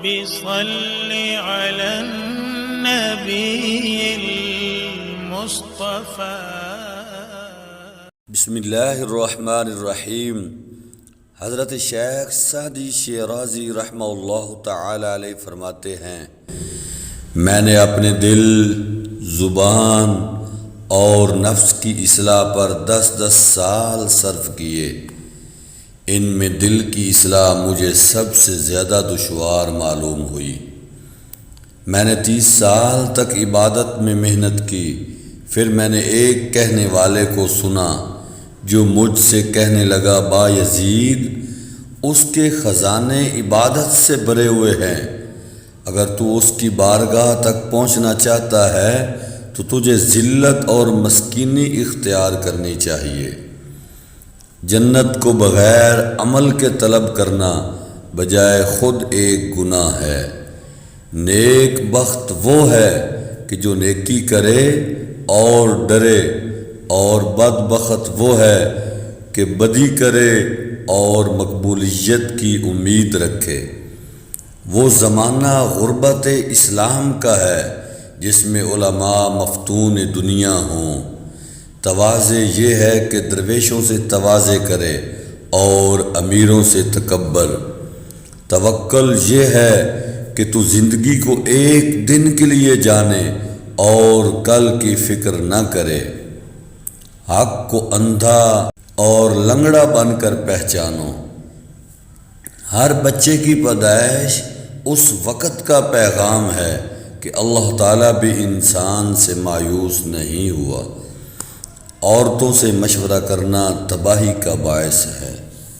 رب صل على النبي المصطفى. بسم اللہ الرحمن الرحیم. حضرت شیخ سعدی شیرازی رحمہ اللہ تعالی علیہ فرماتے ہیں، میں نے اپنے دل، زبان اور نفس کی اصلاح پر 10 سال صرف کیے. ان میں دل کی اصلاح مجھے سب سے زیادہ دشوار معلوم ہوئی. میں نے 30 سال تک عبادت میں محنت کی. پھر میں نے ایک کہنے والے کو سنا جو مجھ سے کہنے لگا، با یزید، اس کے خزانے عبادت سے بھرے ہوئے ہیں. اگر تو اس کی بارگاہ تک پہنچنا چاہتا ہے تو تجھے ذلت اور مسکینی اختیار کرنی چاہیے. جنت کو بغیر عمل کے طلب کرنا بجائے خود ایک گناہ ہے. نیک بخت وہ ہے کہ جو نیکی کرے اور ڈرے، اور بدبخت وہ ہے کہ بدی کرے اور مقبولیت کی امید رکھے. وہ زمانہ غربت اسلام کا ہے جس میں علماء مفتون دنیا ہوں. تواضع یہ ہے کہ درویشوں سے تواضع کرے اور امیروں سے تکبر. توکل یہ ہے کہ تو زندگی کو ایک دن کے لیے جانے اور کل کی فکر نہ کرے. حق کو اندھا اور لنگڑا بن کر پہچانو. ہر بچے کی پیدائش اس وقت کا پیغام ہے کہ اللہ تعالیٰ بھی انسان سے مایوس نہیں ہوا. عورتوں سے مشورہ کرنا تباہی کا باعث ہے.